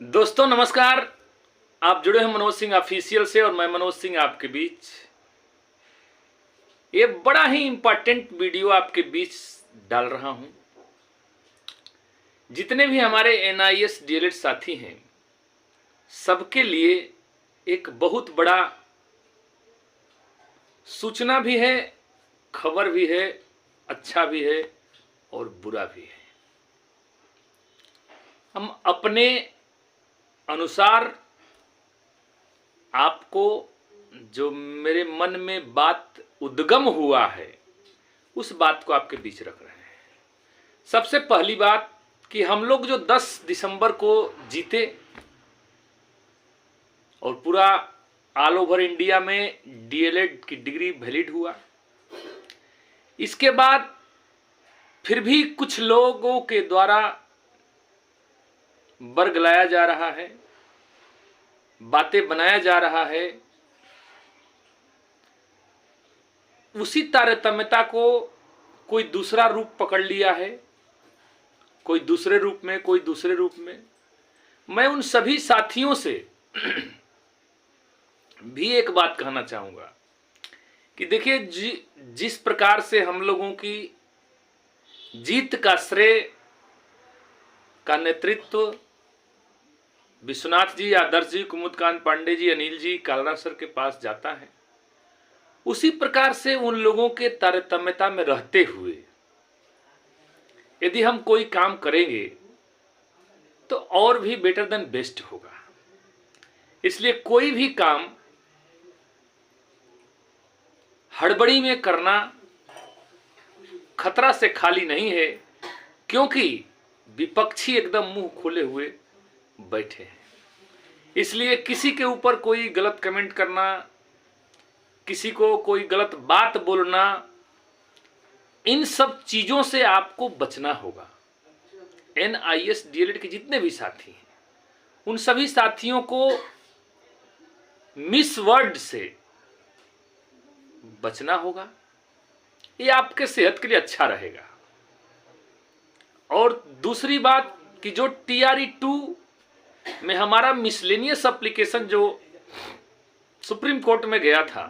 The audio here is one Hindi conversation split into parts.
दोस्तों नमस्कार। आप जुड़े हैं मनोज सिंह ऑफिशियल से और मैं मनोज सिंह आपके बीच ये बड़ा ही इंपॉर्टेंट वीडियो आपके बीच डाल रहा हूं। जितने भी हमारे एनआईएस डीएलएड साथी हैं सबके लिए एक बहुत बड़ा सूचना भी है, खबर भी है, अच्छा भी है और बुरा भी है। हम अपने अनुसार आपको जो मेरे मन में बात उद्गम हुआ है उस बात को आपके बीच रख रहे हैं। सबसे पहली बात कि हम लोग जो 10 दिसंबर को जीते और पूरा ऑल ओवर इंडिया में डीएलएड की डिग्री वैलिड हुआ, इसके बाद फिर भी कुछ लोगों के द्वारा बरगलाया जा रहा है, बातें बनाया जा रहा है। उसी तारतम्यता को कोई दूसरा रूप पकड़ लिया है, कोई दूसरे रूप में, कोई दूसरे रूप में। मैं उन सभी साथियों से भी एक बात कहना चाहूंगा कि देखिए, जिस प्रकार से हम लोगों की जीत का श्रेय का नेतृत्व विश्वनाथ जी, आदर्श जी, कुमुदकांत पांडे जी, अनिल जी, कालरा सर के पास जाता है, उसी प्रकार से उन लोगों के तारतम्यता में रहते हुए यदि हम कोई काम करेंगे तो और भी बेटर देन बेस्ट होगा। इसलिए कोई भी काम हड़बड़ी में करना खतरा से खाली नहीं है, क्योंकि विपक्षी एकदम मुंह खोले हुए बैठे हैं। इसलिए किसी के ऊपर कोई गलत कमेंट करना, किसी को कोई गलत बात बोलना, इन सब चीजों से आपको बचना होगा। एनआईएस डीएलएड के जितने भी साथी हैं उन सभी साथियों को मिस वर्ड से बचना होगा। ये आपके सेहत के लिए अच्छा रहेगा। और दूसरी बात कि जो TRE2 में हमारा मिसलेनियस एप्लीकेशन जो सुप्रीम कोर्ट में गया था,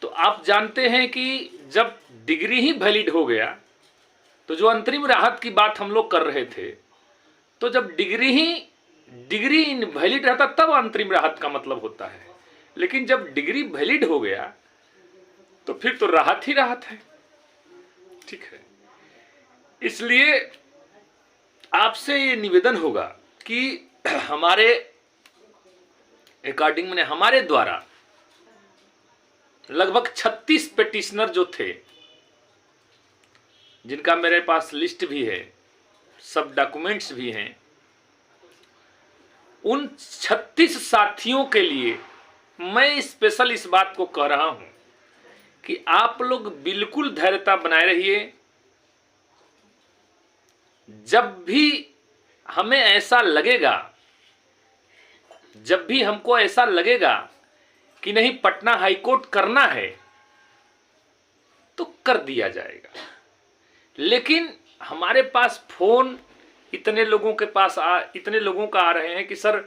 तो आप जानते हैं कि जब डिग्री ही वैलिड हो गया तो जो अंतरिम राहत की बात हम लोग कर रहे थे, तो जब डिग्री इनवैलिड रहता तब अंतरिम राहत का मतलब होता है, लेकिन जब डिग्री वैलिड हो गया तो फिर तो राहत ही राहत है। ठीक है, इसलिए आपसे ये निवेदन होगा कि हमारे अकॉर्डिंग में हमारे द्वारा लगभग 36 पेटिशनर जो थे, जिनका मेरे पास लिस्ट भी है, सब डॉक्यूमेंट्स भी हैं, उन 36 साथियों के लिए मैं स्पेशल इस बात को कह रहा हूं कि आप लोग बिल्कुल धैर्यता बनाए रहिए। जब भी हमें ऐसा लगेगा, जब भी हमको ऐसा लगेगा कि नहीं पटना हाईकोर्ट करना है तो कर दिया जाएगा। लेकिन हमारे पास फोन इतने लोगों का आ रहे हैं कि सर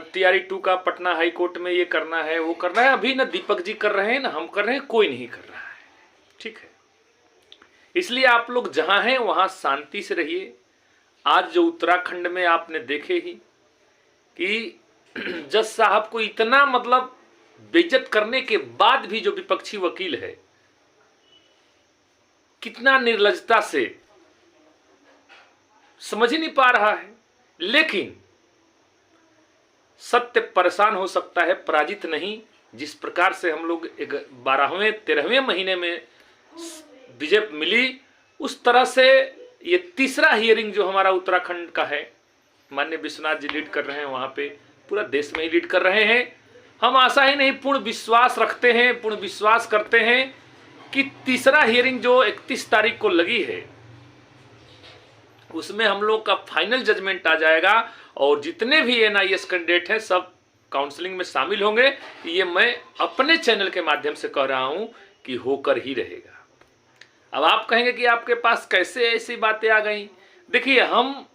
TRE2 का पटना हाईकोर्ट में ये करना है, वो करना है। अभी ना दीपक जी कर रहे हैं, ना हम कर रहे हैं, कोई नहीं कर रहा है। ठीक है, इसलिए आप लोग जहां हैं वहां शांति से रहिए। आज जो उत्तराखंड में आपने देखे ही कि जज साहब को इतना मतलब बेइज्जत करने के बाद भी जो विपक्षी वकील है कितना निर्लजता से, समझ ही नहीं पा रहा है। लेकिन सत्य परेशान हो सकता है, पराजित नहीं। जिस प्रकार से हम लोग 12वें 13वें महीने में विजय मिली, उस तरह से ये तीसरा हियरिंग जो हमारा उत्तराखंड का है, माननीय विश्वनाथ जी लीड कर रहे हैं, वहां पे पूरा देश में ही लीड कर रहे हैं। हम आशा ही नहीं, पूर्ण विश्वास रखते हैं, पूर्ण विश्वास करते हैं कि तीसरा हियरिंग जो 31 तारीख को लगी है उसमें हम लोग का फाइनल जजमेंट आ जाएगा और जितने भी एनआईएस कैंडिडेट हैं सब काउंसलिंग में शामिल होंगे। ये मैं अपने चैनल के माध्यम से कह रहा हूं कि होकर ही रहेगा। अब आप कहेंगे कि आपके पास कैसे ऐसी बातें आ गई। देखिए, हम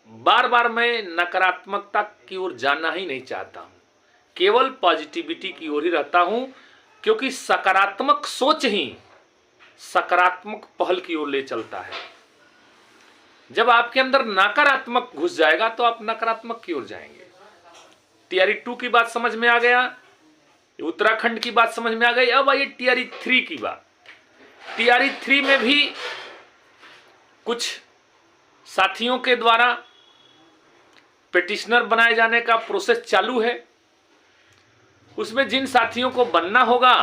बार बार मैं नकारात्मकता की ओर जाना ही नहीं चाहता हूं, केवल पॉजिटिविटी की ओर ही रहता हूं, क्योंकि सकारात्मक सोच ही सकारात्मक पहल की ओर ले चलता है। जब आपके अंदर नकारात्मक घुस जाएगा तो आप नकारात्मक की ओर जाएंगे। टीआरई 2 की बात समझ में आ गया, उत्तराखंड की बात समझ में आ गई। अब आइए टीआरई 3 की बात। टीआरई 3 में भी कुछ साथियों के द्वारा पिटिशनर बनाए जाने का प्रोसेस चालू है। उसमें जिन साथियों को बनना होगा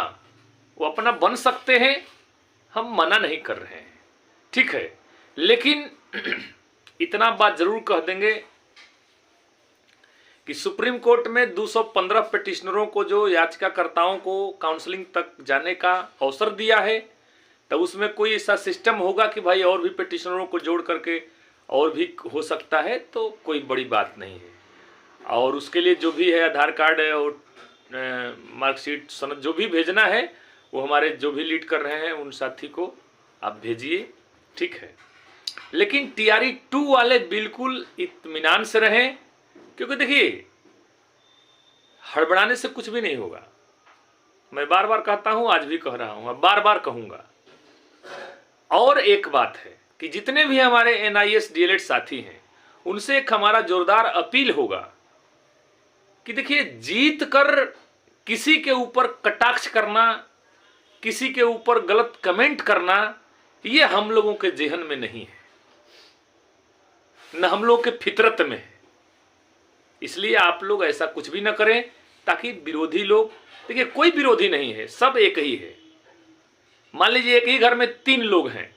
वो अपना बन सकते हैं, हम मना नहीं कर रहे हैं, ठीक है। लेकिन इतना बात जरूर कह देंगे कि सुप्रीम कोर्ट में 215 पिटिशनरों को, जो याचिकाकर्ताओं को काउंसलिंग तक जाने का अवसर दिया है, तब उसमें कोई ऐसा सिस्टम होगा कि भाई और भी पिटिशनरों को जोड़ करके और भी हो सकता है, तो कोई बड़ी बात नहीं है। और उसके लिए जो भी है आधार कार्ड और मार्कशीट सनद जो भी भेजना है, वो हमारे जो भी लीड कर रहे हैं उन साथी को आप भेजिए, ठीक है। लेकिन टीआरई 2 वाले बिल्कुल इत्मीनान से रहें, क्योंकि देखिए हड़बड़ाने से कुछ भी नहीं होगा। मैं बार बार कहता हूं, आज भी कह रहा हूं, अब बार बार कहूंगा। और एक बात है कि जितने भी हमारे एनआईएस डीएलएड साथी हैं, उनसे एक हमारा जोरदार अपील होगा कि देखिए, जीत कर किसी के ऊपर कटाक्ष करना, किसी के ऊपर गलत कमेंट करना, ये हम लोगों के जेहन में नहीं है, न हम लोग के फितरत में है। इसलिए आप लोग ऐसा कुछ भी न करें, ताकि विरोधी लोग, देखिए कोई विरोधी नहीं है, सब एक ही है। मान लीजिए एक ही घर में 3 लोग हैं,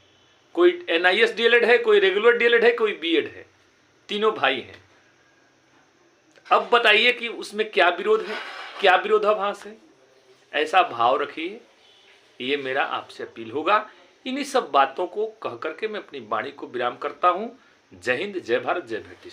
कोई एनआईएस डीएलएड है, कोई रेगुलर डीएलएड है, कोई बीएड है, तीनों भाई हैं। अब बताइए कि उसमें क्या विरोध है, क्या विरोधाभास है? ऐसा भाव रखिए, ये मेरा आपसे अपील होगा। इन्हीं सब बातों को कह करके मैं अपनी वाणी को विराम करता हूं। जय हिंद, जय भारत, जय भारत।